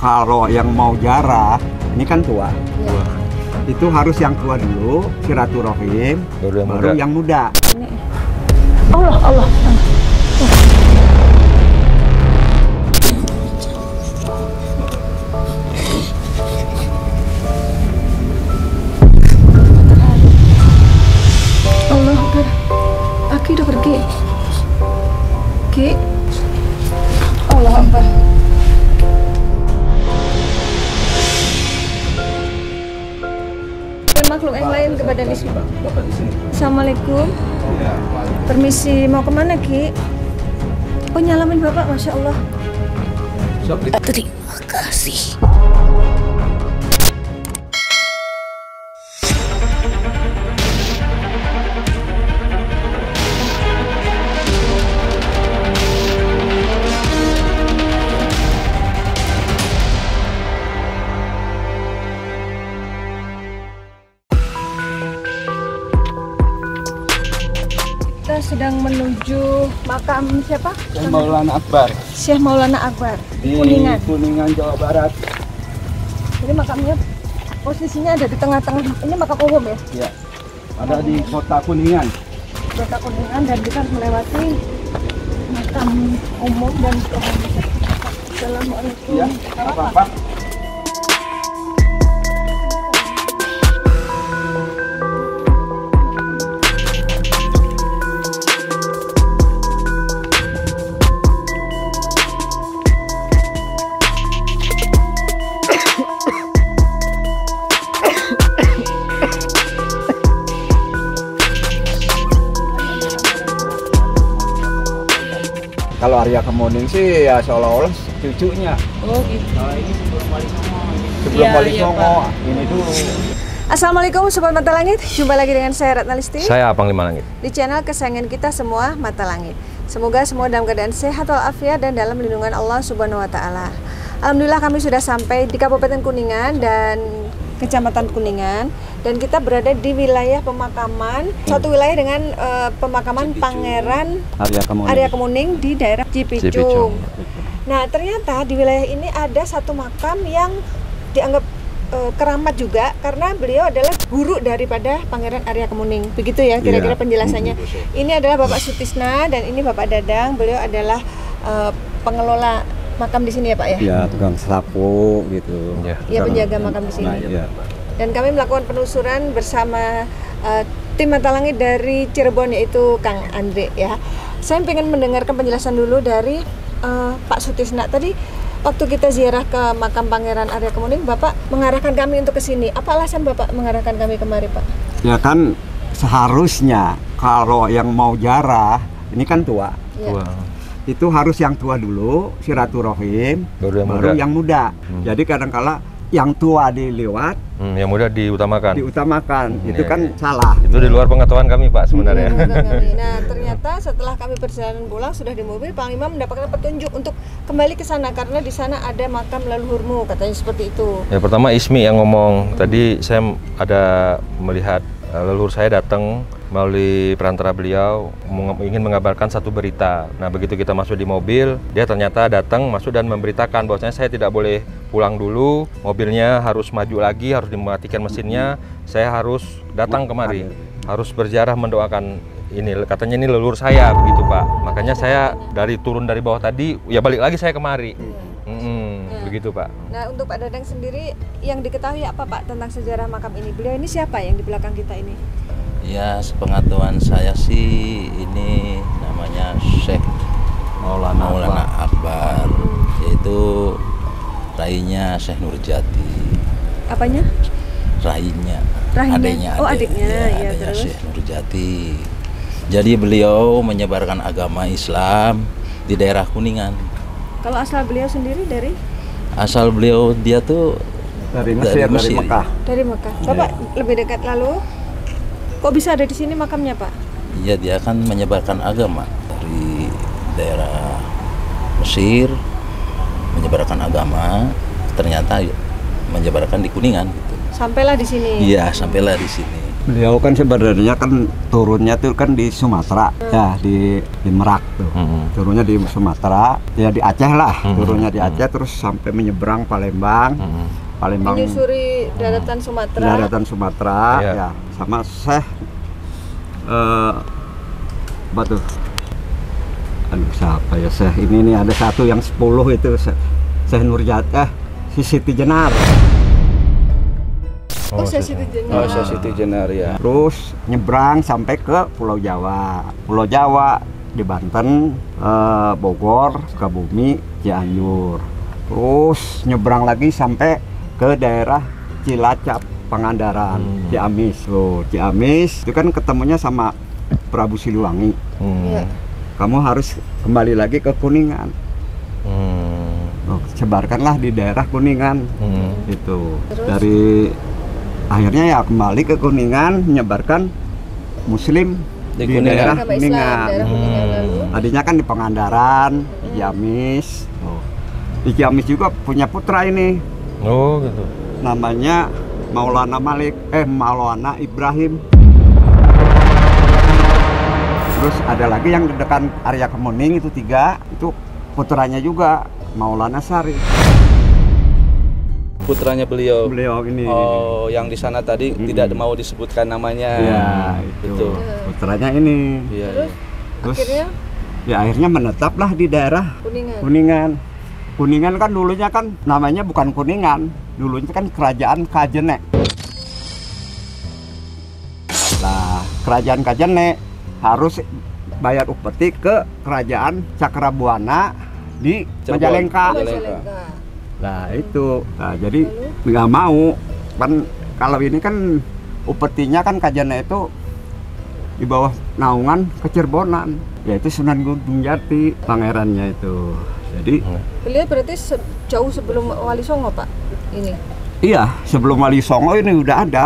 kalau yang mau jarah, ini kan tua. Ya. Itu harus yang tua dulu, silaturahim, baru yang muda. Ini. Allah, Allah. Allah, Akbar. Aki udah pergi. Ki. Allah Akbar. Dan makhluk yang lain kepada di sini. Assalamualaikum. Permisi, mau kemana Ki? Oh, nyalamin Bapak, Masya Allah. Terima kasih. Kita sedang menuju makam siapa? Syekh Maulana Akbar. Syekh Maulana Akbar Di Kuningan. Kuningan, Jawa Barat. Jadi makamnya posisinya ada di tengah-tengah. Ini makam umum ya? Ya, ada di kota Kuningan. Kota Kuningan, dan kita harus melewati makam umum dan Assalamualaikum. Ya, apa-apa. Kalau Arya Kemuning sih ya seolah-olah cucunya. Oh gitu. Nah, ini sebelum Wali Songo. Sebelum Wali Songo, ini dulu. Assalamualaikum Sobat Mata Langit. Jumpa lagi dengan saya Ratna Listi. Saya Panglima Langit. Di channel kesayangan kita semua, Mata Langit. Semoga semua dalam keadaan sehat walafiat dan dalam lindungan Allah Subhanahu wa taala. Alhamdulillah kami sudah sampai di Kabupaten Kuningan dan Kecamatan Kuningan, dan kita berada di wilayah pemakaman, suatu wilayah dengan pemakaman Pangeran Arya Kemuning di daerah Cipicung. Nah, ternyata di wilayah ini ada satu makam yang dianggap keramat juga karena beliau adalah guru daripada Pangeran Arya Kemuning. Begitu ya kira-kira penjelasannya. Ini adalah Bapak Sutisna dan ini Bapak Dadang. Beliau adalah pengelola makam di sini ya Pak ya? Ya, tukang sapu gitu. Ya, penjaga makam di sini. Nah, ya. Dan kami melakukan penelusuran bersama tim Mata Langit dari Cirebon, yaitu Kang Andre ya. Saya ingin mendengarkan penjelasan dulu dari Pak Sutisna. Tadi waktu kita ziarah ke makam Pangeran Arya Kemuning, Bapak mengarahkan kami untuk ke sini. Apa alasan Bapak mengarahkan kami kemari, Pak? Ya kan seharusnya kalau yang mau jarah, ini kan tua. Ya. Itu harus yang tua dulu, silaturahim, baru yang muda. Jadi kadang-kala yang tua dilewat, yang muda diutamakan. Itu kan salah. Itu di luar pengetahuan kami Pak sebenarnya. Nah, ternyata setelah kami perjalanan pulang sudah di mobil, Panglima mendapatkan petunjuk untuk kembali ke sana karena di sana ada makam leluhurmu, katanya seperti itu. Ya, pertama Ismi yang ngomong. Tadi saya ada melihat leluhur saya datang melalui perantara beliau ingin mengabarkan satu berita. Nah, begitu kita masuk di mobil, dia ternyata datang masuk dan memberitakan bahwasanya saya tidak boleh pulang dulu, mobilnya harus maju lagi, harus dimatikan mesinnya, saya harus datang kemari, harus berziarah mendoakan ini, katanya ini leluhur saya begitu Pak. Makanya saya turun dari bawah tadi, ya balik lagi saya kemari. Begitu Pak. Nah, untuk Pak Dadang sendiri yang diketahui apa Pak tentang sejarah makam ini? Beliau ini siapa yang di belakang kita ini? Ya, sepengetahuan saya sih ini namanya Syekh Maulana Akbar, yaitu rainya Syekh Nurjati. Apanya? Rainya. Adiknya. Oh, adiknya. Ya, adiknya Syekh Nurjati. Jadi beliau menyebarkan agama Islam di daerah Kuningan. Kalau asal beliau sendiri dari? Asal beliau dia tuh dari Mesir. Dari Mekah. Dari Mekah. Bapak lebih dekat lalu. Kok bisa ada di sini makamnya, Pak? Iya, dia kan menyebarkan agama dari daerah Mesir, menyebarkan agama, ternyata menyebarkan di Kuningan gitu. Sampailah di sini. Iya, sampailah di sini. Beliau kan sebenarnya kan turunnya tuh kan di Sumatera, ya di Merak tuh. Turunnya di Sumatera, ya di Aceh lah. Turunnya di Aceh terus sampai menyeberang Palembang. Palembang menyusuri daratan Sumatera. Daratan Sumatera, ya. Sama Syekh apa tuh? Aduh, siapa ya Syekh ini nih, ada satu yang 10 itu Syekh Nurjatih, si Siti Jenar. Oh, Syekh Siti Jenar. Oh, Syekh Siti Jenar ya. Terus nyebrang sampai ke Pulau Jawa. Pulau Jawa di Banten, Bogor, Sukabumi, Cianjur. Terus nyebrang lagi sampai ke daerah Cilacap, Pangandaran, Ciamis. Oh, Ciamis itu kan ketemunya sama Prabu Siliwangi. Kamu harus kembali lagi ke Kuningan. Oh, sebarkanlah di daerah Kuningan. Itu dari akhirnya ya kembali ke Kuningan, menyebarkan Muslim di daerah Kuningan. Tadinya kan di Pangandaran, di Ciamis. Di Ciamis juga punya putra ini. Oh gitu. Namanya Maulana Maulana Ibrahim. Terus ada lagi yang di dekat area Kemuning itu 3, itu putranya juga Maulana Sari. Putranya beliau. Beliau ini. Oh, yang di sana tadi tidak mau disebutkan namanya. Ya, itu. Putranya ini. Iya. Terus akhirnya akhirnya menetaplah di daerah Kuningan. Kuningan kan dulunya kan namanya bukan Kuningan, dulunya kan Kerajaan Kajene. Nah, Kerajaan Kajene harus bayar upeti ke Kerajaan Cakrabuana di Majalengka. Nah itu, nah, jadi nggak mau kan, kalau ini kan upetinya kan Kajene itu di bawah naungan Kecirbonan, yaitu Sunan Gunung Jati pangerannya itu. Jadi beliau berarti jauh sebelum Wali Songo, Pak, ini? Iya, sebelum Wali Songo ini udah ada.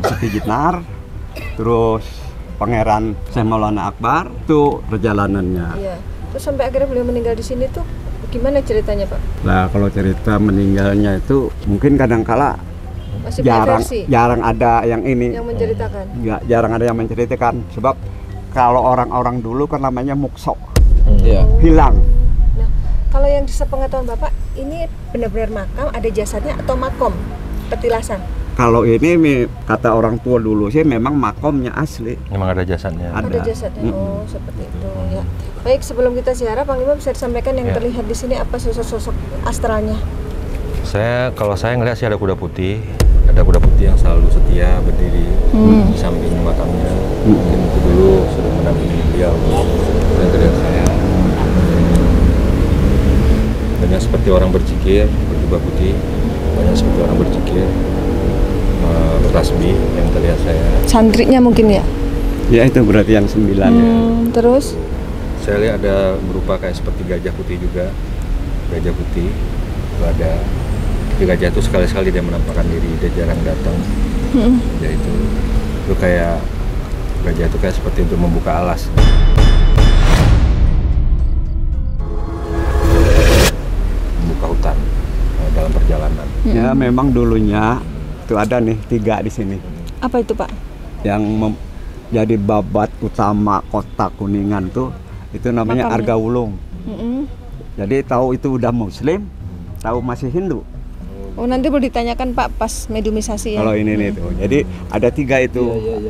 Siti Jenar, terus Pangeran Syekh Maulana Akbar, itu perjalanannya. Iya. Terus sampai akhirnya beliau meninggal di sini tuh gimana ceritanya, Pak? Nah, kalau cerita meninggalnya itu mungkin kadangkala masih jarang ada yang ini. Yang menceritakan. Enggak, jarang ada yang menceritakan. Sebab kalau orang-orang dulu kan namanya mukso. Hilang. Nah, kalau yang sepengetahuan Bapak, ini benar-benar makam, ada jasadnya atau makom petilasan? Kalau ini kata orang tua dulu sih memang makomnya asli. Memang ada jasadnya. Ada jasadnya. Oh, seperti itu ya. Baik, sebelum kita ziarah, Panglima bisa disampaikan yang terlihat di sini apa sosok-sosok astralnya? Kalau saya ngelihat sih ada kuda putih. Ada kuda putih yang selalu setia berdiri di samping makamnya. Mungkin itu dulu sudah mendampingi beliau. Yang terlihat saya banyak seperti orang berzikir, berjubah putih. Banyak seperti orang berzikir, bertasbih yang terlihat saya. Santrinya mungkin ya? Ya itu berarti yang 9 ya. Terus? Saya lihat ada berupa kayak seperti gajah putih juga. Gajah putih itu ada. Di gajah itu sekali-sekali dia menampakkan diri, dia jarang datang. Ya itu kayak gajah itu kayak seperti untuk membuka alas. Membuka hutan dalam perjalanan. Ya memang dulunya itu ada nih 3 di sini. Apa itu, Pak? Yang jadi babat utama kota Kuningan tuh itu namanya makamnya? Argawulung. Jadi tahu itu udah Muslim, tahu masih Hindu. Oh, nanti boleh ditanyakan Pak pas medumisasi ya. Kalau ini nih tuh. Jadi ada 3 itu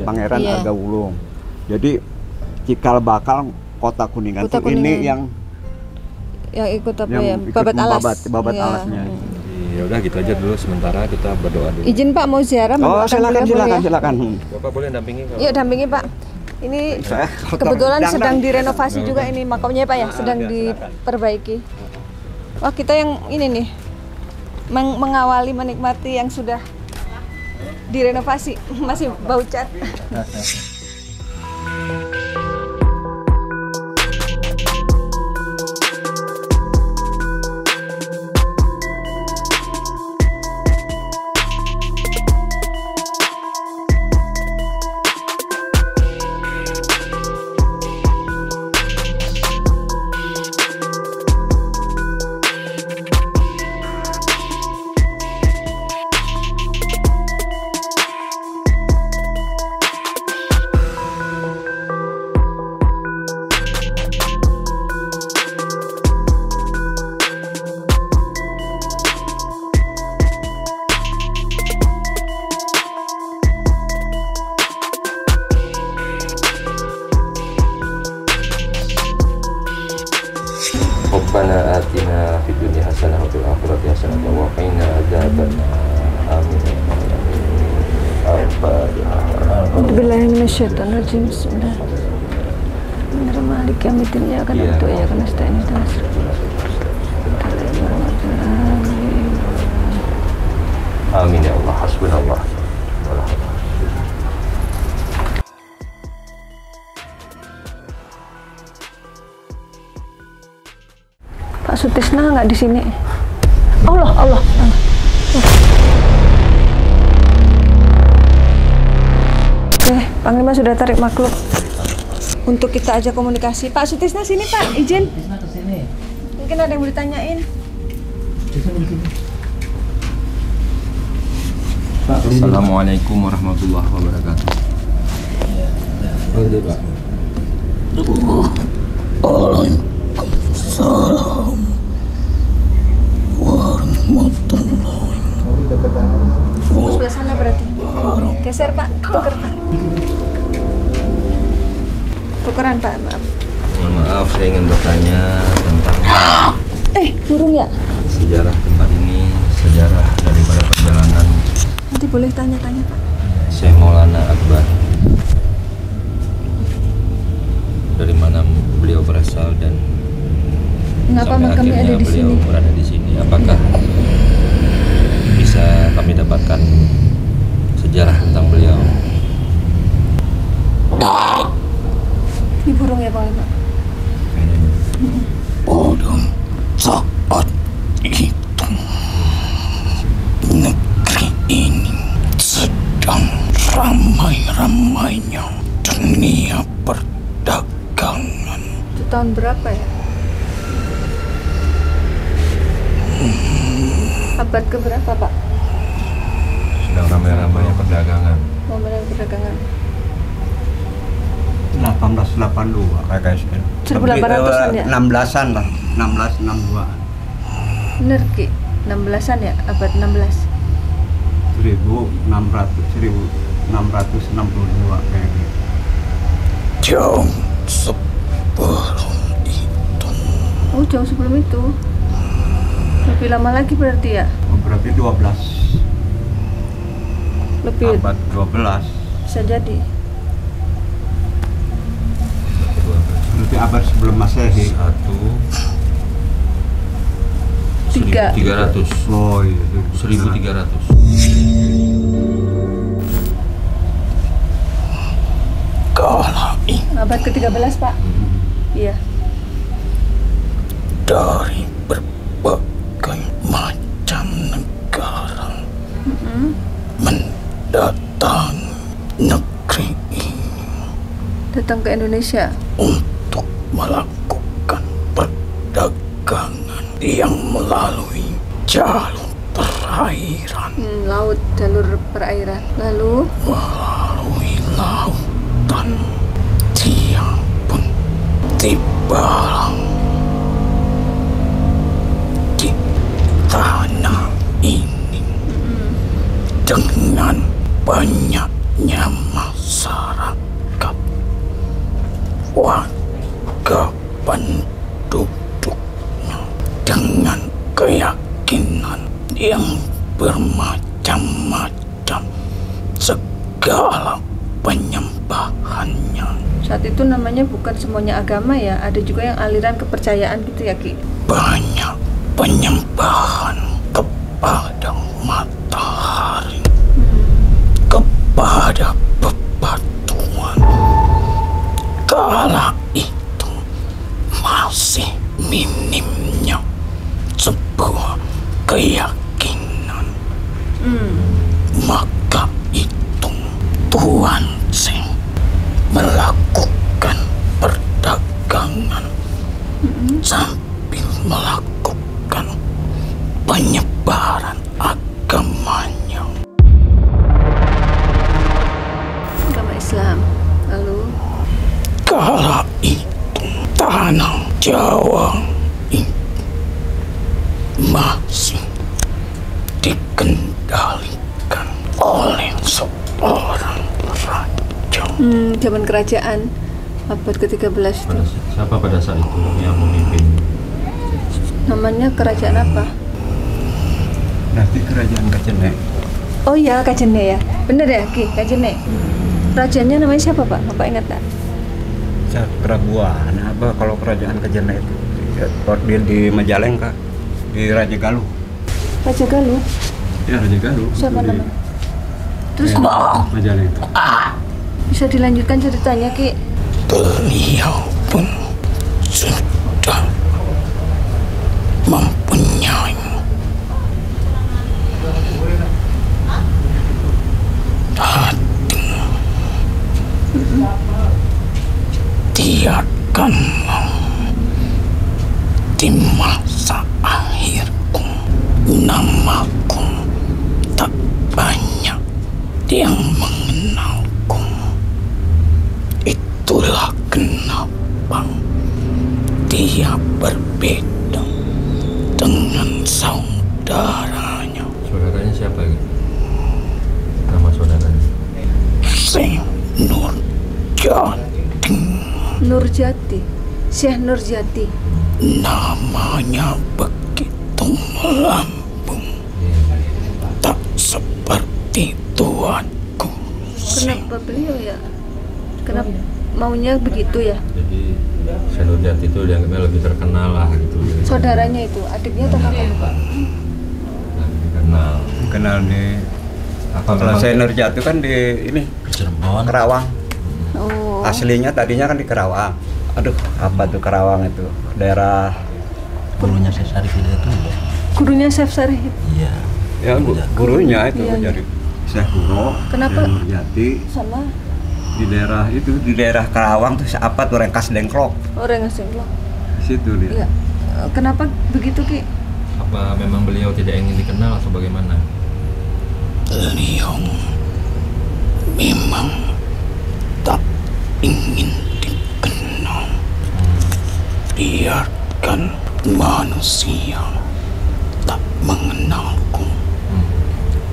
Pangeran Argawulung. Jadi cikal bakal kota Kuningan tuh ini yang ikut apa ya? Babat alas. Babat alasnya. Ya udah gitu aja dulu, sementara kita berdoa dulu. Izin Pak, mau ziarah? Oh, silakan. Bapak boleh dampingi? Iya, dampingi Pak. Ini kebetulan sedang direnovasi juga ini makamnya Pak ya, sedang diperbaiki. Wah, kita yang ini nih mengawali menikmati yang sudah direnovasi, masih bau cat. Rabbana atina fid dunya hasanah wa fil akhirati hasanah wa qina adzabannar. Amin. Bismillahirrahmanirrahim. Bismillahirrahmanirrahim. Malik yaumiddin, iyyaka na'budu wa iyyaka nasta'in. Amin ya Allah. Hasbunallah. Pak Sutisna nggak di sini. Allah. Oke, Panglima sudah tarik maklum untuk kita aja komunikasi. Pak Sutisna sini Pak, izin. Mungkin ada yang mau ditanyain. Assalamualaikum warahmatullahi wabarakatuh. Waalaikumsalam warahmatullahi. Sebelah sana berarti. Geser Pak, tuker Pak. Tukeran Pak, maaf. Mohon maaf, saya ingin bertanya tentang Burung ya? sejarah tempat ini, sejarah daripada perjalanan Nanti boleh tanya-tanya Pak. Syekh Maulana Akbar. Dari mana beliau berasal dan Mengapa sampai makamnya akhirnya ada di beliau sini? berada di sini? Apakah bisa kami dapatkan sejarah tentang beliau? Ini burung ya Panglima? Pada saat itu negeri ini sedang ramai-ramainya dunia perdagangan. Itu tahun berapa ya? Abad keberapa Pak? Sedang ramai-ramainya perdagangan. Momen perdagangan. 1882 KKSN. 1800-an ya? 16-an lah, 1662. Bener Ki? 16-an ya? Abad 16. 1662 kayak gitu. Jauh sebelum itu. Oh jauh sebelum itu? Lebih lama lagi berarti ya? Oh, berarti 12 Lebih abad 12. bisa jadi. Berarti abad sebelum Masehi. 1300. Oh iya. 1300. Kala ini Abad ke-13 Pak? Iya. dari berbagai macam negara mendatangi negeri ini Datang ke Indonesia. untuk melakukan perdagangan yang melalui jalur perairan, Laut, jalur perairan. Lalu melalui lautan. Dia pun tiba di tanah ini dengan banyaknya masyarakat, warga penduduknya dengan keyakinan yang bermacam-macam, segala penyembahannya. saat itu namanya bukan semuanya agama ya, ada juga yang aliran kepercayaan gitu ya Ki? Banyak penyembahan kepada matahari, kepada bebatuan. Kala itu masih minimnya sebuah keyakinan. Maka itu Tuan Seng melakukan perdagangan sambil melakukan penyebaran agamanya. Agama Islam. Lalu Kala itu tanah Jawa ini masih dikendalikan oleh seorang raja. zaman kerajaan abad ke-13 itu. Siapa pada saat itu yang memimpin Namanya kerajaan apa? Nanti kerajaan Kajene. Oh iya, Kajene ya. Bener ya, Ki, Kajene. Rajanya namanya siapa, Pak? Bapak ingat tak? Cakrabuana apa kalau kerajaan Kajene itu? Di Majalengka, di Raja Galuh. Raja Galuh. Ya, Raja Galuh. Siapa Itu di namanya? Terus Majalengka. bisa dilanjutkan ceritanya, Ki? Beliau pun sudah mempunyai hati. Tiadakanlah di masa akhirku namaku tak banyak yang mengenalku. Itulah kenapa dia berbeda dengan saudaranya. Saudaranya siapa gitu? Nama saudaranya? Syekh Nurjati. Nurjati. Syekh Nurjati. Namanya begitu melambung, tak seperti tuanku. Kenapa beliau ya? Kenapa maunya begitu ya? Jadi Syekh Nurjati itu dianggapnya lebih terkenal lah gitu. Saudaranya itu, adiknya atau kakaknya, Pak? Lebih dikenal. Kenal di Apa kalau memang saya Nurjati kan di ini Cirebon. Kerawang. Oh. Aslinya tadinya kan di Kerawang. Aduh, apa tuh Kerawang itu? Daerah Gurunya Syekh Sarif itu. Gurunya Syekh Sarif. Iya. ya gurunya itu Iya, jadi Syekh Guru. Kenapa? Syekh Nurjati Sama di daerah itu di daerah Kerawang tuh apa tuh Rengkas Dengklok. orang asing loh. Di situ dia. Iya. Kenapa begitu, Ki? apa memang beliau tidak ingin dikenal atau bagaimana? Beliau memang tak ingin dikenal. Biarkan manusia tak mengenalku,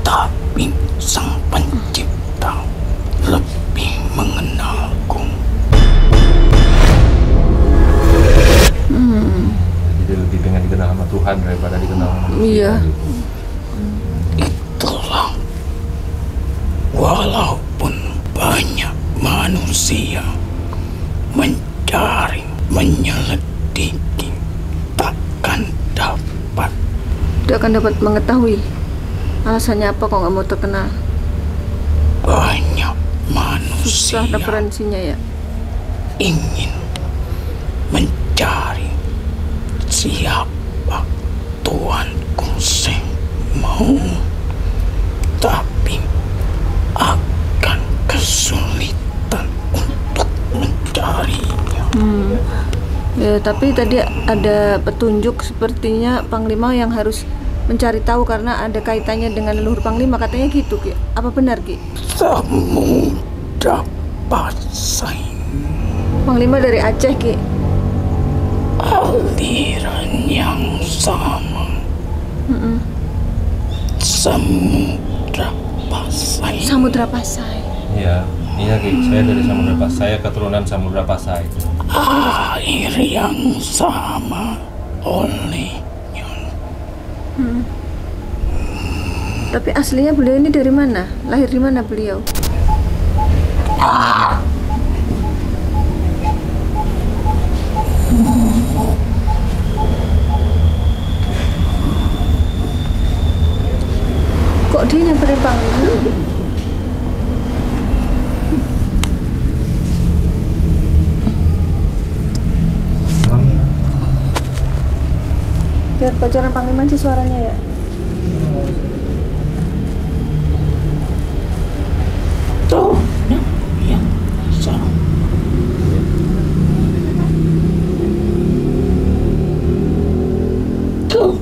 tapi sang pencipta lebih mengenalku. Jadi lebih pengen dikenal sama Tuhan daripada dikenal sama manusia. Iya. Gitu. Itulah, walaupun banyak manusia mencari, menyelidiki, takkan dapat. Dia akan dapat mengetahui alasannya apa kok nggak mau terkenal. Banyak Susah manusia referensinya ya. ingin mencari siapa tuanku sing mau, tapi akan kesulitan untuk mencarinya. Ya, tapi tadi ada petunjuk sepertinya Panglima yang harus mencari tahu karena ada kaitannya dengan leluhur Panglima, katanya gitu, Ki. Apa benar, Ki? Samudra Pasai, Panglima dari Aceh, Ki. aliran yang sama. Samudra Pasai. Samudra Pasai. Iya, iya Ki. Saya dari Samudra Pasai, saya keturunan Samudra Pasai. Air yang sama olehnya. Tapi aslinya beliau ini dari mana? Lahir di mana beliau? Kok dia nyamperin Panglima? Biar bocoran Panglima sih suaranya ya. Tuh, yang sama. Tuh,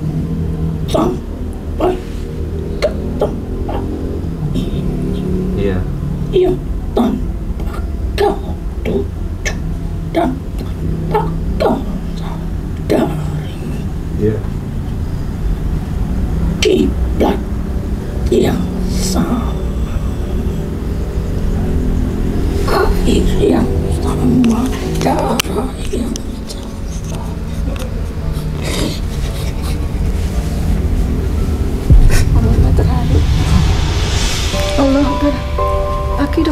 sampai ke tempat ini Iya. yang tanpa kau tuju dan tanpa kau sadari. Iya. Kiblat yang sama, air yang sama, darah yang sama.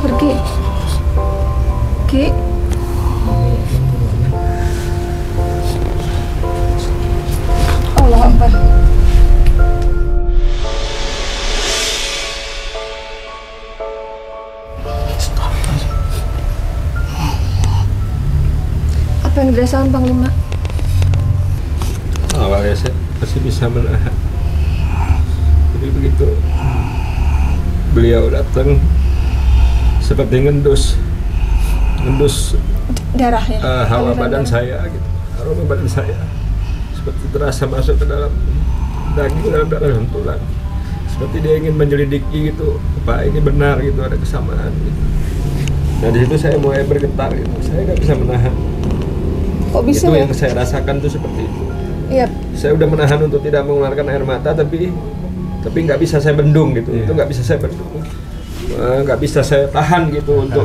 udah pergi. Ki. Allah Akbar. Apa yang dirasakan Panglima? Awalnya saya masih bisa menahan. Tapi begitu beliau datang seperti ngendus Darahnya. hawa badan saya gitu, aroma badan saya seperti terasa masuk ke dalam daging, dalam tulang, seperti dia ingin menyelidiki gitu, apa ini benar gitu, ada kesamaan gitu. Nah di situ saya mulai bergetar gitu, saya nggak bisa menahan. Kok bisa Itu ya? yang saya rasakan tuh seperti itu. Iya. Saya udah menahan untuk tidak mengeluarkan air mata, tapi nggak bisa saya bendung gitu. Itu nggak bisa saya bendung, nggak bisa saya tahan gitu untuk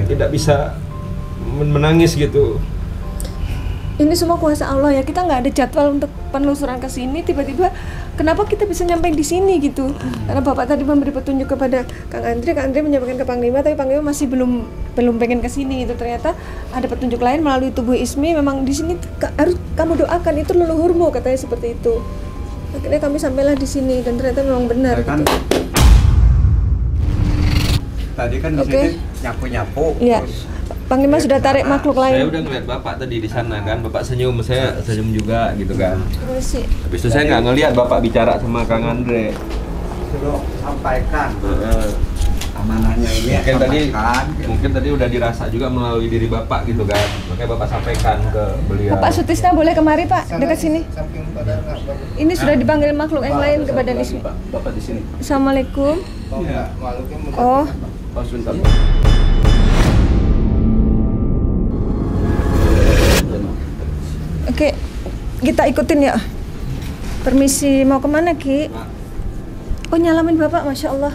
tidak bisa menangis gitu. Ini semua kuasa Allah ya. Kita nggak ada jadwal untuk penelusuran ke sini. Tiba-tiba kenapa kita bisa nyampe di sini gitu? Karena Bapak tadi memberi petunjuk kepada Kang Andre menyampaikan ke Panglima, tapi Panglima masih belum pengen ke sini gitu. Ternyata ada petunjuk lain melalui tubuh Ismi. Memang di sini harus kamu doakan, itu leluhurmu, katanya seperti itu. Akhirnya kami sampailah di sini dan ternyata memang benar kan, gitu. tadi kan di sini nyapu-nyapu. Iya. Panglima sudah tarik makhluk Saya lain. udah ngeliat Bapak tadi di sana kan, Bapak senyum, saya senyum juga gitu kan. Terus sih. Habis itu saya nggak ngeliat Bapak bicara sama Kang Andre. Suruh sampaikan amanahnya ini. Mungkin tadi udah dirasa juga melalui diri Bapak gitu kan. Makanya Bapak sampaikan ke beliau. Pak Sutisna boleh kemari Pak, dekat sini. Ini sudah dipanggil makhluk yang lain ke badan Ismi. Bapak di sini. Assalamualaikum. Iya. Oh, Oh, sebentar. oke. Kita ikutin ya. Permisi, mau kemana Ki? Oh, nyalamin Bapak, Masya Allah.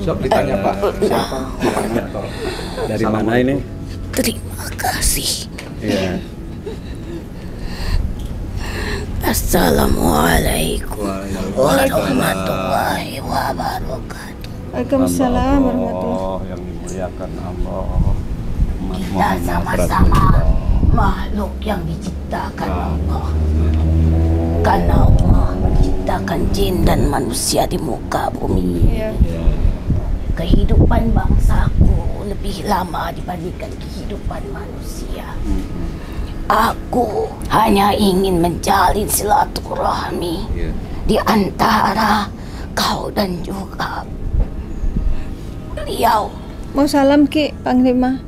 Sok ditanya Pak, siapa? Dari mana ini? Terima kasih. Iya. Assalamualaikum warahmatullahi wabarakatuh. Waalaikumsalam warahmatullahi. Yang dimuliakan Allah. Kita sama-sama makhluk yang diciptakan Allah. Karena Allah menciptakan jin dan manusia di muka bumi. Iya. Kehidupan bangsaku lebih lama dibandingkan kehidupan manusia. Aku hanya ingin menjalin silaturahmi di antara kau dan juga beliau. Mau salam Ki, Panglima.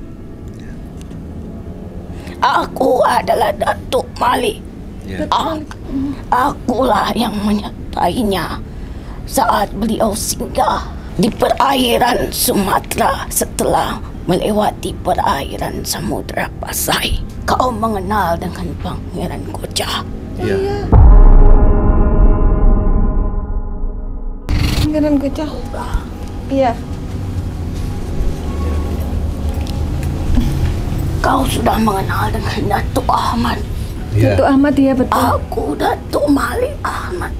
Aku adalah Datuk Malik. Akulah yang menyertainya saat beliau singgah di perairan Sumatera setelah melewati perairan Samudra Pasai. Kau mengenal dengan Pangeran Gocah? Iya. Pangeran Gocah. Iya. Kau sudah mengenal dengan Datuk Ahmad? Datuk Ahmad, iya betul. Aku Datuk Malik Ahmad.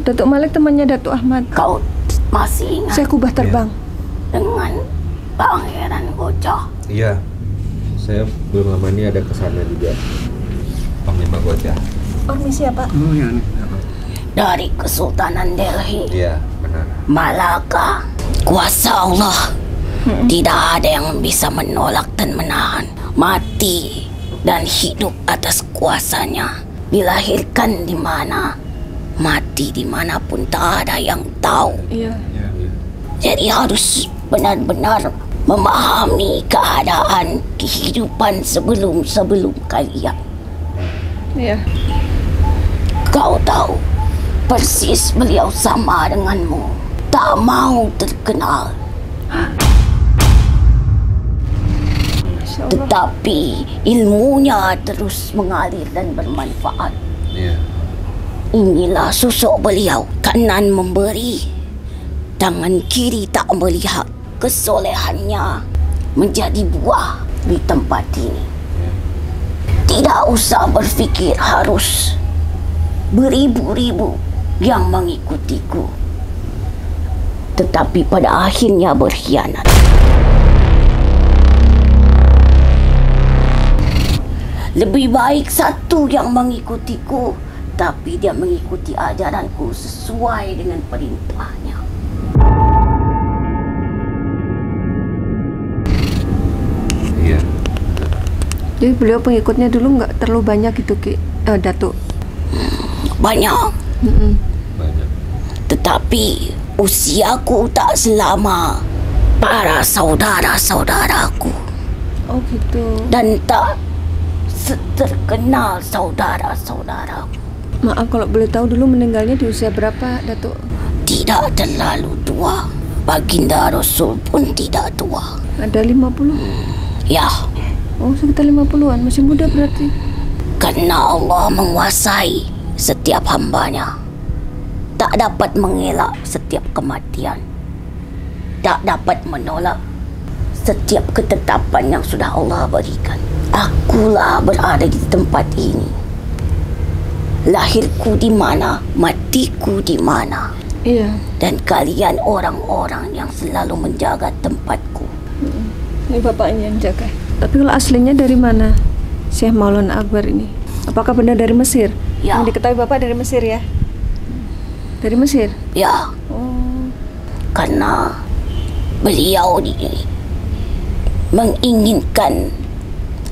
Datuk Malik temannya Datuk Ahmad. Kau masih ingat Saya kubah terbang. dengan Pangeran Gocah? Iya. Saya belum lama ini ada kesana juga. Panglima Gocah. Permisi ya Pak. Oh, ya nih. Dari Kesultanan Delhi, Iya, benar. Malaka. Kuasa Allah. Tidak ada yang bisa menolak dan menahan. Mati dan hidup atas kuasanya. Dilahirkan di mana, mati dimanapun, tak ada yang tahu. Iya. Jadi harus benar-benar memahami keadaan kehidupan sebelum kalian. Iya. Kau tahu, persis beliau sama denganmu. Tak mau terkenal. Masya Allah. Tetapi ilmunya terus mengalir dan bermanfaat. Iya. Inilah sosok beliau. Kanan memberi, tangan kiri tak melihat. Kesolehannya menjadi buah di tempat ini. Tidak usah berfikir harus beribu-ribu yang mengikutiku. tetapi pada akhirnya berkhianat. Lebih baik satu yang mengikutiku, tapi dia mengikuti ajaranku sesuai dengan perintahnya. Iya. Jadi beliau pengikutnya dulu nggak terlalu banyak gitu, Datuk? Banyak. Banyak. Tetapi usiaku tak selama para saudara-saudaraku. Oh gitu. Dan tak seterkenal saudara-saudaraku. Maaf kalau boleh tahu dulu meninggalnya di usia berapa, Datuk? Tidak terlalu tua. Baginda Rasul pun tidak tua. Ada 50? Ya, Oh, sekitar 50-an. Masih muda berarti. karena Allah menguasai setiap hambanya. Tak dapat mengelak setiap kematian. Tak dapat menolak setiap ketetapan yang sudah Allah berikan. Akulah berada di tempat ini. Lahirku di mana, matiku di mana. Iya. Dan kalian orang-orang yang selalu menjaga tempatku. Ini bapaknya yang jaga. Tapi kalau aslinya dari mana, Syekh Maulana Akbar ini? Apakah benar dari Mesir? Ya. Yang diketahui bapak dari Mesir ya? Dari Mesir? Ya, Oh. karena beliau menginginkan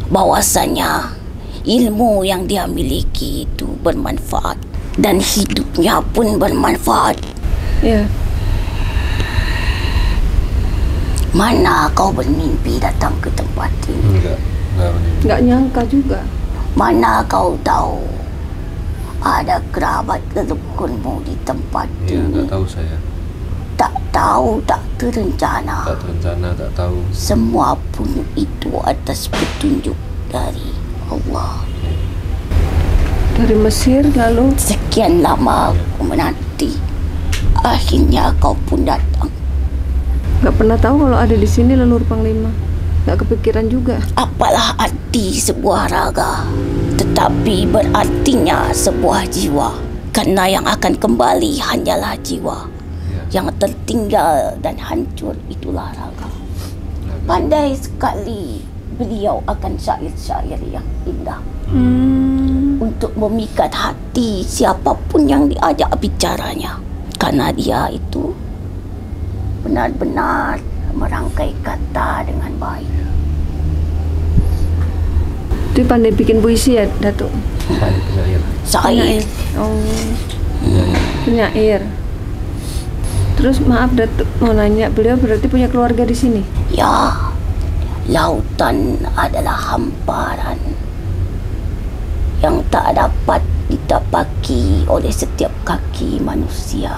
bahwasanya ilmu yang dia miliki itu bermanfaat dan hidupnya pun bermanfaat. Iya. Mana kau bermimpi datang ke tempat ini? Enggak meninggal. Nggak nyangka juga. Mana kau tahu ada kerabat leluhurmu di tempat Iya, ini? nggak tahu saya. Tak tahu, tak terencana. Tak terencana, tak tahu. Semua pun itu atas petunjuk dari Allah. Dari Mesir lalu Sekian lama aku menanti. Akhirnya kau pun datang. nggak pernah tahu kalau ada di sini leluhur Panglima. Nggak kepikiran juga. Apalah arti sebuah raga, tetapi berartinya sebuah jiwa. Karena yang akan kembali hanyalah jiwa. Yang tertinggal dan hancur itulah raga. Pandai sekali beliau akan syair-syair yang indah. Untuk memikat hati siapapun yang diajak bicaranya. Karena dia itu benar-benar merangkai kata dengan baik. Dia pandai bikin puisi ya, Datuk? Syair. Oh, penyair. Terus maaf Datuk, mau nanya, beliau berarti punya keluarga di sini? Ya, lautan adalah hamparan yang tak dapat ditapaki oleh setiap kaki manusia,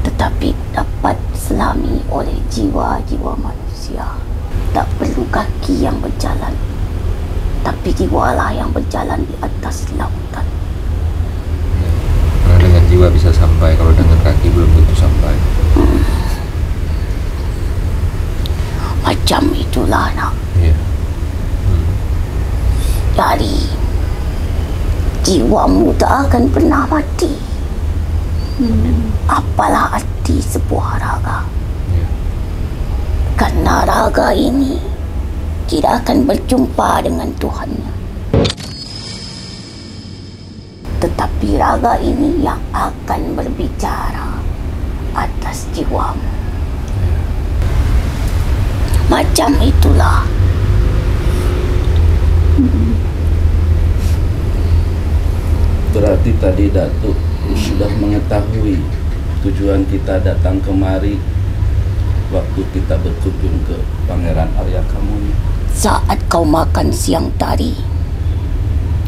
tetapi dapat selami oleh jiwa-jiwa manusia. Tak perlu kaki yang berjalan, tapi jiwalah yang berjalan di atas lautan. Karena dengan jiwa bisa sampai, kalau dengan kaki belum tentu sampai. Macam itulah nak. Iya. Jadi jiwamu tak akan pernah mati. Apalah arti sebuah raga? Iya. Karena raga ini tidak akan berjumpa dengan Tuhannya. Tetapi raga ini yang akan berbicara atas jiwamu. Macam itulah. Berarti tadi Datuk sudah mengetahui tujuan kita datang kemari waktu kita berkunjung ke Pangeran Arya Kamuni. Saat kau makan siang tadi,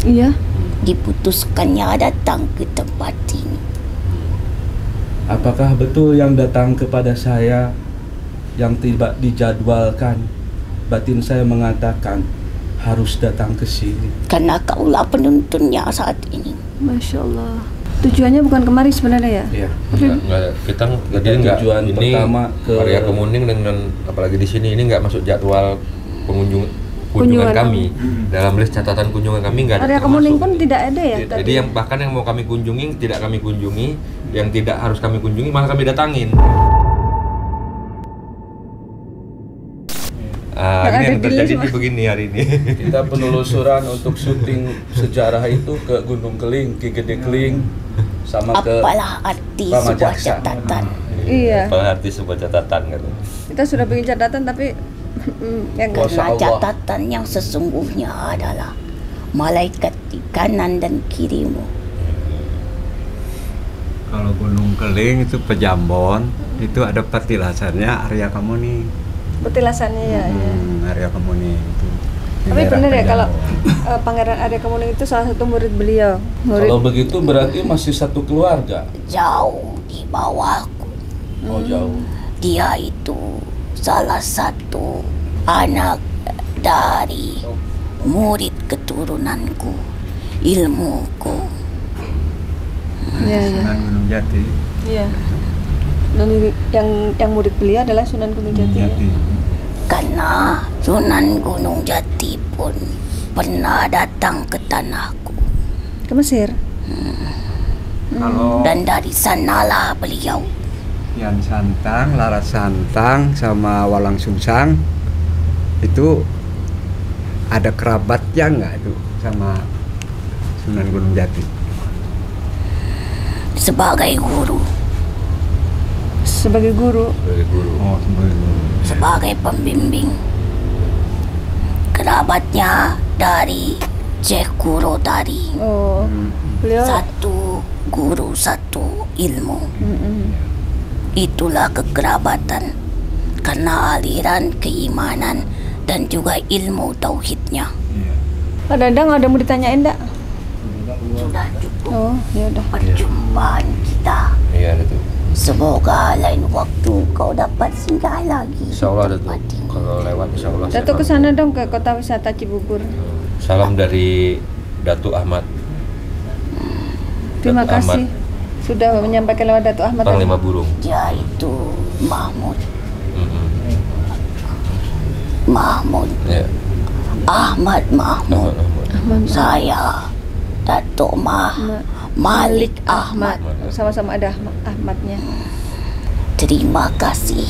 Iya. diputuskannya datang ke tempat ini. Apakah betul yang datang kepada saya yang tidak dijadwalkan? Batin saya mengatakan harus datang ke sini. Karena kaulah penuntunnya saat ini. Masya Allah. Tujuannya bukan kemari sebenarnya ya? Iya. Kita jadi nggak Tujuan ini pertama ke Arya Kemuning dengan apalagi di sini ini nggak masuk jadwal kunjungan Kunjungan. kami. Dalam list catatan kunjungan kami nggak ada Area termasuk. Kemuning pun tidak ada ya? Jadi yang bahkan yang mau kami kunjungi tidak kami kunjungi, yang tidak harus kami kunjungi malah kami datangin. yang Ada terjadi delay di begini hari ini. Kita penelusuran untuk syuting sejarah itu ke Gunung Keling, Ki Gede Keling, sama ke Apalah arti Rama sebuah Jaksa. catatan? Iya. Apa arti sebuah catatan kan? Kita sudah bikin catatan tapi yang Masya Karena Allah. catatan yang sesungguhnya adalah malaikat di kanan dan kirimu. Kalau Gunung Keling itu Pejambon, itu ada petilasannya Arya Kamuni. petilasannya ya. Arya Kamuni itu. Di Tapi daerah benar ya kalau Pejambon. Pangeran Arya Kamuni itu salah satu murid beliau. Murid. Kalau begitu berarti masih satu keluarga. Jauh di bawahku. Oh jauh. Dia itu salah satu anak dari murid keturunanku, ilmuku. Iya, iya. Sunan Gunung Jati. Iya. Dan yang murid beliau adalah Sunan Gunung Jati. ya. Karena Sunan Gunung Jati pun pernah datang ke tanahku. Ke Mesir. Kalau Dan dari sanalah beliau. Kian Santang, Laras Santang, sama Walang Sungsang itu ada kerabatnya nggak itu sama Sunan Gunung Jati? Sebagai guru, Sebagai guru. Sebagai guru. Oh, sebagai guru. sebagai pembimbing. Kerabatnya dari Syekh Guru tadi. Oh, beliau. Satu guru, satu ilmu. Mm-mm. Itulah kekerabatan. Karena aliran keimanan dan juga ilmu tauhidnya. Pak Dadang ada mau ditanyain enggak? Sudah cukup Oh, ya udah. perjumpaan kita. Iya itu. Semoga lain waktu kau dapat singgah lagi. Insya Allah ada tuh. Tempat ini. Kalau lewat Insya Allah. saya Datuk ke akan- sana dong ke kota wisata Cibubur. Salam dari Datuk Ahmad. Terima Datuk kasih sudah menyampaikan lewat Datuk Ahmad. Panglima Burung. Dia itu Mahmud. Mm-mm. Mahmud. Ya. Ahmad Mahmud. Ahmad. Saya Datuk Malik Ahmad. Sama-sama ada Ahmadnya. Terima kasih.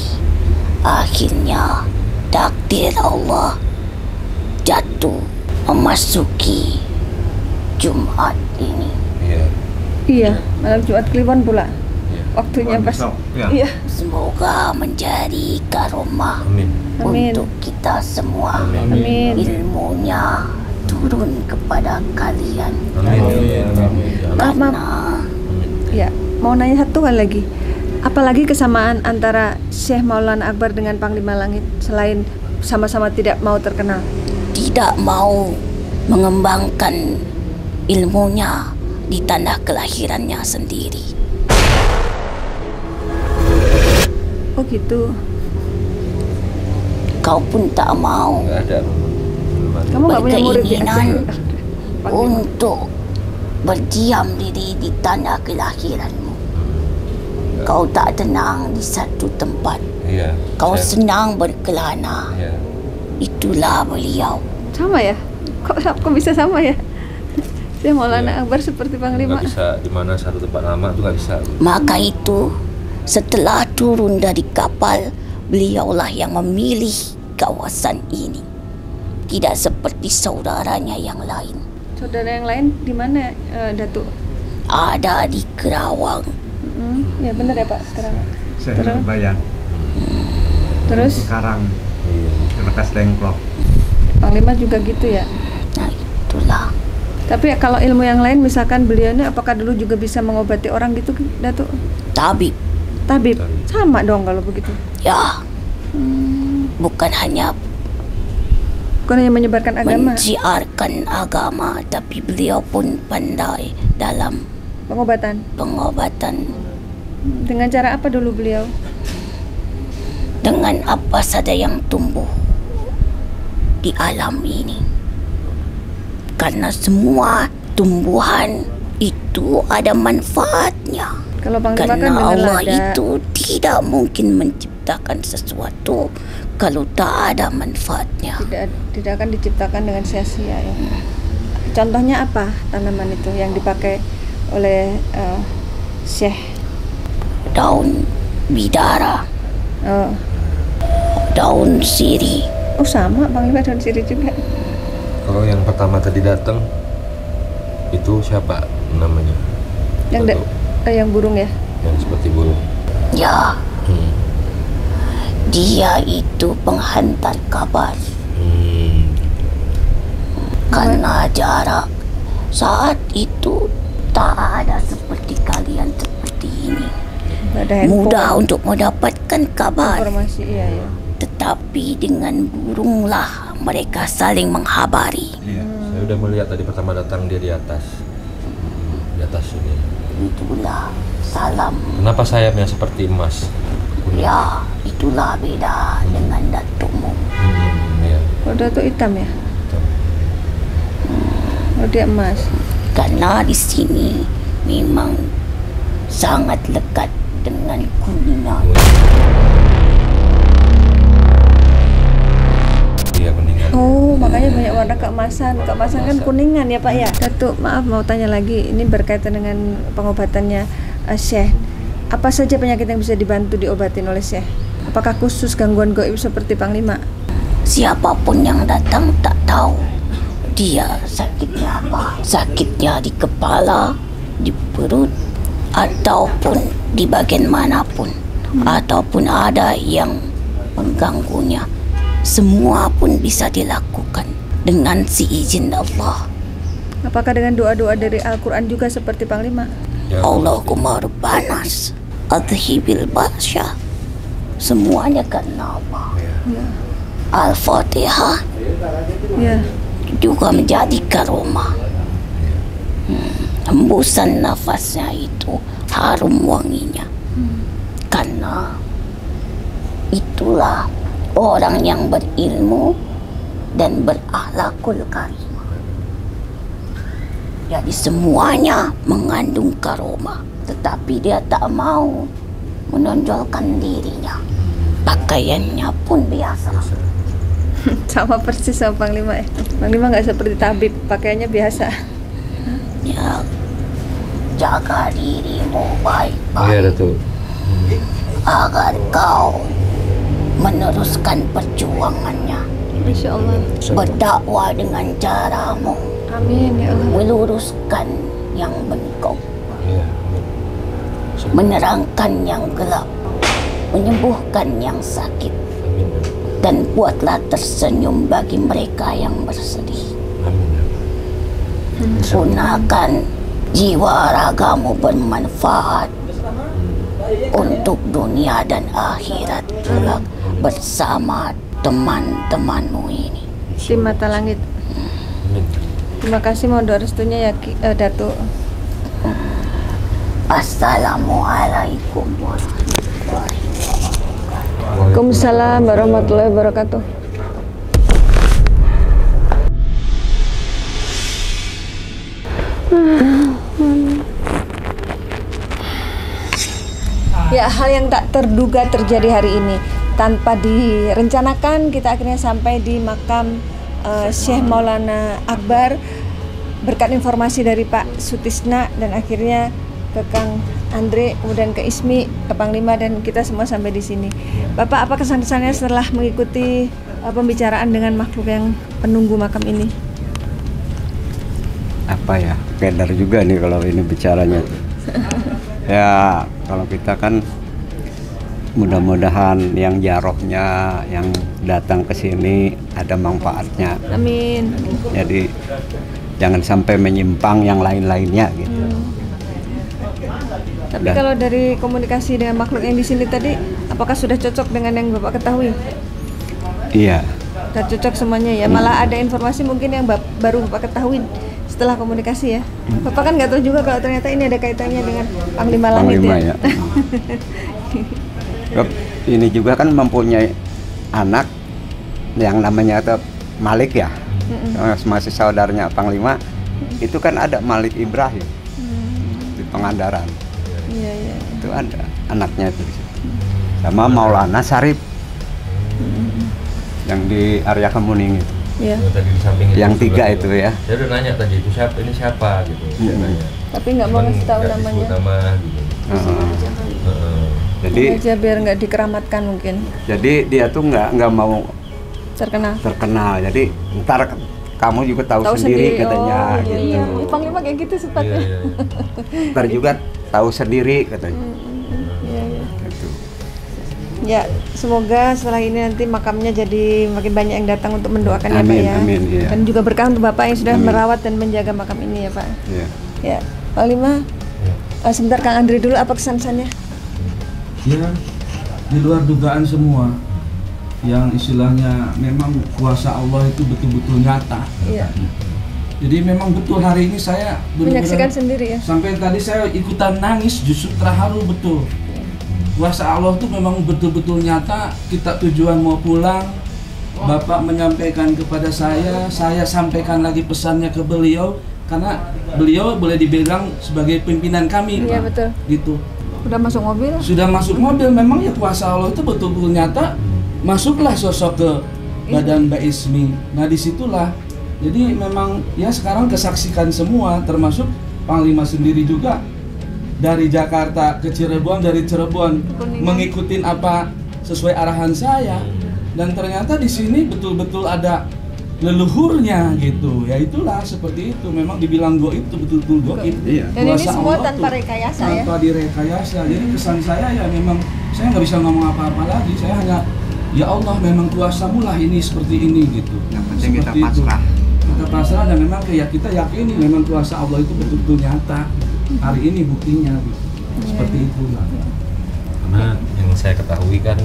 Akhirnya takdir Allah jatuh memasuki Jumat ini. Iya. Iya, malam Jumat Kliwon pula. Iya. Waktunya pas. Besok, ya. Iya. Semoga menjadi karomah Amin. Amin. untuk kita semua. Amin. Ilmunya turun kepada kalian. Amin. Maaf, maaf. Karena Ya, mau nanya satu kali lagi. Apalagi kesamaan antara Syekh Maulana Akbar dengan Panglima Langit selain sama-sama tidak mau terkenal? tidak mau mengembangkan ilmunya di tanah kelahirannya sendiri. Oh gitu. Kau pun tak mau Nggak ada. Belum ada. Kamu nggak punya murid ya? berkeinginan Panglima. untuk berdiam diri di tanah kelahiranmu. Kau tak tenang di satu tempat. Iya. Kau saya- senang berkelana. Iya. Itulah beliau. Sama ya? Kok bisa sama ya? Syekh Maulana Iya. Akbar seperti Panglima. Nggak bisa di mana satu tempat lama itu nggak bisa. Maka itu setelah turun dari kapal, beliaulah yang memilih kawasan ini. Tidak seperti saudaranya yang lain. Saudara yang lain di mana, Datuk? Ada di Kerawang. Ya benar ya Pak, sekarang. Saya Terus? Bayan, Terus sekarang Iya. Lekas Dengklok. Panglima juga gitu ya. Nah itulah. Tapi kalau ilmu yang lain misalkan beliau ini apakah dulu juga bisa mengobati orang gitu, Datuk? Tabib. Tabib. Tabib. Sama dong kalau begitu. Ya. Bukan hanya Bukan hanya menyebarkan agama, menciarkan agama, tapi beliau pun pandai dalam pengobatan. pengobatan Dengan cara apa dulu beliau? dengan apa saja yang tumbuh di alam ini. Karena semua tumbuhan itu ada manfaatnya. Kalau Panglima kan Karena dengan Allah lada. itu tidak mungkin menciptakan sesuatu kalau tak ada manfaatnya. tidak akan diciptakan dengan sia-sia ya. Contohnya apa tanaman itu yang dipakai oleh Syekh? Daun bidara, Oh, daun sirih, Oh sama, Panglima daun sirih juga. Kalau yang pertama tadi datang itu siapa namanya? Yang burung ya? Yang seperti burung. Ya, dia itu penghantar kabar. Karena jarak saat itu tak ada seperti kalian seperti ini. Mudah untuk mendapatkan kabar. Informasi, iya ya. Tetapi dengan burunglah mereka saling menghabari. Iya, saya udah melihat tadi pertama datang dia di atas. Di atas ini. Itulah salam. Kenapa sayapnya seperti emas? Ya, itulah beda dengan datukmu. Iya. Kalau Datuk hitam ya? Oh dia emas. Karena di sini memang sangat lekat dengan Kuningan. Iya, Kuningan. Oh, makanya banyak warna keemasan. Keemasan kan kuningan ya Pak ya? Datuk, maaf mau tanya lagi. Ini berkaitan dengan pengobatannya Syekh. Apa saja penyakit yang bisa dibantu diobatin oleh Syekh? Apakah khusus gangguan gaib seperti Panglima? Siapapun yang datang tak tahu dia sakitnya apa. Sakitnya di kepala, di perut, ataupun di bagian manapun, ataupun ada yang mengganggunya. Semua pun bisa dilakukan dengan seizin Allah. Apakah dengan doa-doa dari Al-Quran juga seperti Panglima? Ya, Allahumma rabbanas adhibil basya. Semuanya karena Allah. Al-Fatihah Ya. juga menjadi karomah. Hembusan nafasnya itu harum wanginya. Karena itulah orang yang berilmu dan berakhlakul karimah. Jadi semuanya mengandung karomah, tetapi dia tak mau menonjolkan dirinya. Pakaiannya pun biasa. Sama persis sama Panglima ya. Panglima nggak seperti tabib, pakaiannya biasa. Ya, jaga dirimu Iya, baik-baik Datuk. agar kau meneruskan perjuangannya. Masya Allah. Berdakwah dengan caramu, Amin ya Allah. meluruskan yang bengkok, Iya. menerangkan yang gelap, menyembuhkan yang sakit, Amin. dan buatlah tersenyum bagi mereka yang bersedih. Amin. Gunakan jiwa ragamu bermanfaat untuk dunia dan akhirat kelak bersama teman-temanmu ini. Di mata langit. Amin. Terima kasih, mohon doa restunya ya Datuk. Assalamualaikum warahmatullahi wabarakatuh. Waalaikumsalam warahmatullahi wabarakatuh. Ya, hal yang tak terduga terjadi hari ini. Tanpa direncanakan, kita akhirnya sampai di makam Syekh Maulana Akbar berkat informasi dari Pak Sutisna, dan akhirnya ke Kang Andre, kemudian ke Ismi, ke Panglima, dan kita semua sampai di sini. Bapak, apa kesan-kesannya setelah mengikuti pembicaraan dengan makhluk yang penunggu makam ini? Apa ya, kedar juga nih kalau ini bicaranya. Ya, kalau kita kan mudah-mudahan yang jarohnya yang datang ke sini ada manfaatnya. Amin. Jadi jangan sampai menyimpang yang lain-lainnya gitu. Tapi kalau dari komunikasi dengan makhluk yang di sini tadi, apakah sudah cocok dengan yang Bapak ketahui? Iya. Sudah cocok semuanya ya. Malah ada informasi mungkin yang baru Bapak ketahui setelah komunikasi ya. Bapak kan nggak tahu juga kalau ternyata ini ada kaitannya dengan Panglima Langit Panglima ya. Ini juga kan mempunyai anak yang namanya Malik ya. Masih saudaranya Panglima. Itu kan ada Malik Ibrahim di Pangandaran. Iya, iya. Itu ada anaknya itu di situ. Sama Maulana Sarip yang di Arya Kemuning itu. Iya. Yang tadi di samping itu Yang sebelah tiga itu ya. Saya udah nanya tadi itu siapa, ini siapa gitu. Saya nanya. Tapi nggak mau Cuman ngasih tahu nggak namanya. disebut nama gitu. Heeh. Jadi Sengaja biar nggak dikeramatkan mungkin. dia tuh nggak mau terkenal. Jadi ntar kamu juga tahu sendiri katanya oh, gitu. Iya. Panglima kayak gitu sifatnya. Iya. Ntar juga tahu sendiri katanya. Iya. Gitu. Ya, semoga setelah ini nanti makamnya jadi makin banyak yang datang untuk mendoakan ya Pak Amin, ya. amin, iya. Dan juga berkah untuk Bapak yang sudah Amin. merawat dan menjaga makam ini ya Pak. Iya. Ya, Panglima. Sebentar Kang Andri dulu, apa kesan-kesannya? Ya, di luar dugaan semua. Yang istilahnya memang kuasa Allah itu betul-betul nyata. Iya. Jadi memang betul hari ini saya benar-benar Menyaksikan sendiri ya. sampai tadi saya ikutan nangis, justru terharu betul. Kuasa Allah itu memang betul-betul nyata. Kita tujuan mau pulang, Bapak menyampaikan kepada saya sampaikan lagi pesannya ke beliau, karena beliau boleh dibilang sebagai pimpinan kami. Iya, Pak. betul. Gitu. Udah masuk mobil? Sudah masuk mobil, memang ya kuasa Allah itu betul-betul nyata. Masuklah sosok ke badan Mbak Ismi. Nah disitulah, jadi memang ya sekarang kesaksikan semua, termasuk Panglima sendiri juga dari Jakarta ke Cirebon, dari Cirebon mengikuti apa sesuai arahan saya. Dan ternyata di sini betul-betul ada leluhurnya gitu. Ya itulah seperti itu. Memang dibilang goib itu betul-betul goib. Iya. Dan ini Kuasa semua Allah tanpa tuh rekayasa ya. tanpa direkayasa. Jadi kesan saya ya memang saya nggak bisa ngomong apa-apa lagi. Saya hanya ya Allah memang kuasamu lah ini seperti ini gitu. Yang penting kita Seperti itu. pasrah. Kita pasrah dan memang kayak kita yakini memang kuasa Allah itu betul-betul nyata. Hari ini buktinya gitu. Seperti itu lah. Karena yang saya ketahui kan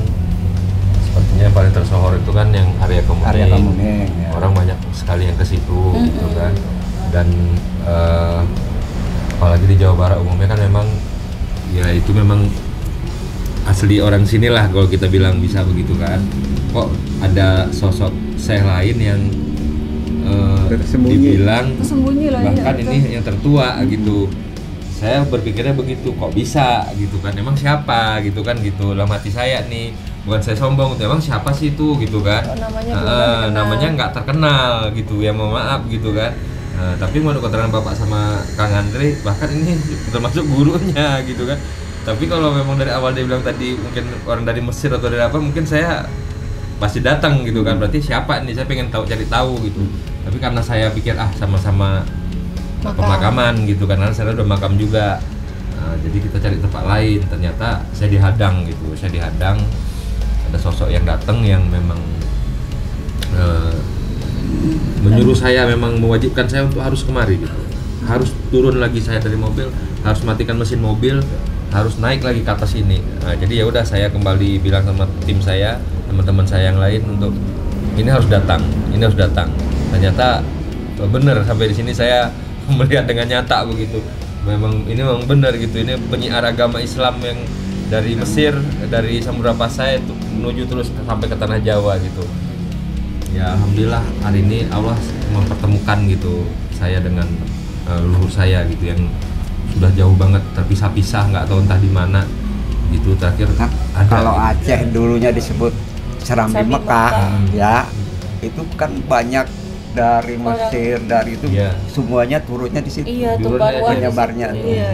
sepertinya yang paling tersohor itu kan yang area Area Kemuning. Kemuning, ya. Orang banyak sekali yang ke situ gitu kan. Dan apalagi di Jawa Barat umumnya kan memang ya itu memang asli orang sinilah kalau kita bilang bisa begitu kan. Kok ada sosok syekh lain yang Tersembunyi. dibilang Tersembunyi lah bahkan ya. ini yang tertua gitu. Saya berpikirnya begitu, kok bisa gitu kan, emang siapa gitu kan, gitu dalam hati saya nih, bukan saya sombong, emang siapa sih itu gitu kan. Oh, namanya belum terkenal. Namanya nggak terkenal gitu ya, mohon maaf gitu kan. Tapi menurut keterangan Bapak sama Kang Andre, bahkan ini termasuk gurunya gitu kan. Tapi kalau memang dari awal dia bilang tadi mungkin orang dari Mesir atau dari apa, mungkin saya pasti datang gitu kan. Berarti siapa nih, saya pengen tahu, cari tahu gitu. Tapi karena saya pikir sama-sama pemakaman gitu, karena saya udah makam juga. Jadi kita cari tempat lain. Ternyata saya dihadang gitu. Saya dihadang, ada sosok yang datang yang memang menyuruh saya, memang mewajibkan saya untuk harus kemari gitu. Harus turun lagi saya dari mobil, harus matikan mesin mobil, harus naik lagi ke atas ini. Jadi ya udah, saya kembali bilang sama tim saya, teman-teman saya yang lain untuk ini harus datang, ini harus datang. Ternyata benar, sampai di sini saya melihat dengan nyata begitu. Memang ini memang benar gitu. Ini penyiar agama Islam yang dari Mesir, dari Samudra Pasai itu menuju terus sampai ke tanah Jawa gitu. Ya alhamdulillah hari ini Allah mempertemukan gitu saya dengan leluhur saya gitu yang sudah jauh banget terpisah-pisah, nggak tahu entah di mana gitu. Terakhir Nah, ada kalau gitu. Aceh dulunya disebut Serambi Serambi Mekah, Mekah. ya itu kan banyak dari Mesir, dari itu Iya. semuanya turunnya di situ. Iya, Dulu tumpah ada ruah di penyebarnya. situ. Iya.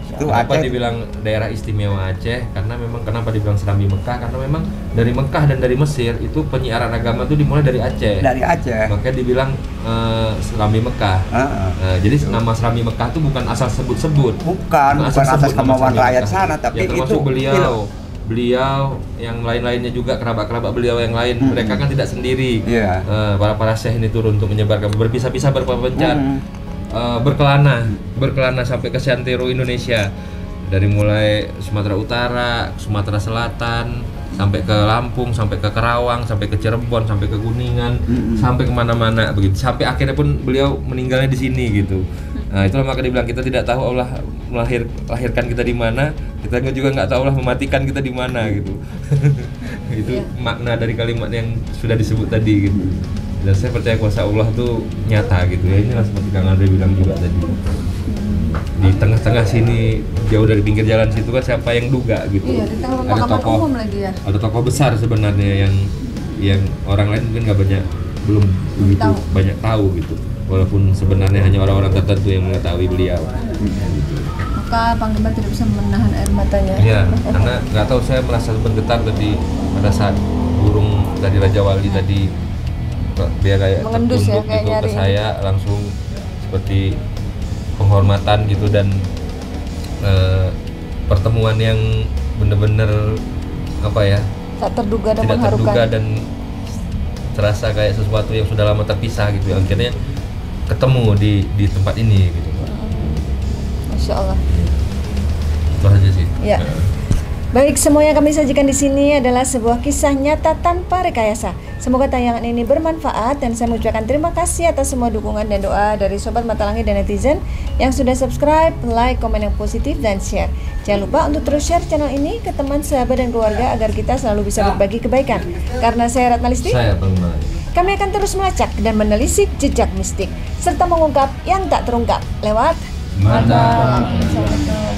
Itu Kenapa Aceh dibilang daerah istimewa Aceh? Karena memang kenapa dibilang Serambi Mekah? Karena memang dari Mekah dan dari Mesir itu penyiaran agama itu dimulai dari Aceh. dari Aceh. Makanya dibilang Serambi Mekah. Jadi nama Serambi Mekah itu bukan asal sebut-sebut. Bukan atas sebut nama kemauan Serambi rakyat Mekah. sana, tapi Ya, itu termasuk beliau yang lain-lainnya juga, kerabat-kerabat beliau yang lain, mereka kan tidak sendiri. Iya. Para syekh ini turun untuk menyebarkan, berpisah-pisah, berpencar, berkelana sampai ke Santero Indonesia, dari mulai Sumatera Utara, Sumatera Selatan, sampai ke Lampung, sampai ke Karawang, sampai ke Cirebon, sampai ke Kuningan, sampai kemana-mana begitu, sampai akhirnya pun beliau meninggalnya di sini gitu. Nah itulah maka dibilang kita tidak tahu Allah melahirkan kita di mana, kita juga nggak tahu Allah mematikan kita di mana gitu. Itu makna dari kalimat yang sudah disebut tadi gitu. Dan saya percaya kuasa Allah tuh nyata gitu ya. Inilah seperti Kang Andre bilang juga tadi. Di tengah-tengah sini, jauh dari pinggir jalan situ kan, siapa yang duga gitu. Iya, di tengah Ada pemakaman tokoh, umum lagi ya. ada tokoh besar sebenarnya yang orang lain mungkin nggak belum begitu tahu. banyak tahu gitu. Walaupun sebenarnya hanya orang-orang tertentu yang mengetahui beliau. Maka Panglima tidak bisa menahan air matanya. Iya, karena nggak tahu, saya merasa bergetar tadi pada saat burung dari Raja Wali tadi dia kayak Mengendus ya, tertunduk kayak gitu ke nyari. saya langsung seperti penghormatan gitu, dan pertemuan yang bener-bener apa ya, Tak terduga dan tidak mengharukan. terduga dan terasa kayak sesuatu yang sudah lama terpisah gitu, akhirnya ketemu di tempat ini gitu. Masya Allah. Itu aja sih. Ya. Baik, semua yang kami sajikan di sini adalah sebuah kisah nyata tanpa rekayasa. Semoga tayangan ini bermanfaat dan saya mengucapkan terima kasih atas semua dukungan dan doa dari Sobat Mata Langit dan netizen yang sudah subscribe, like, komen yang positif, dan share. Jangan lupa untuk terus share channel ini ke teman, sahabat, dan keluarga agar kita selalu bisa berbagi kebaikan. Karena saya Ratna Listi, Saya Bang Mai. kami akan terus melacak dan menelisik jejak mistik serta mengungkap yang tak terungkap lewat Mata. Assalamualaikum.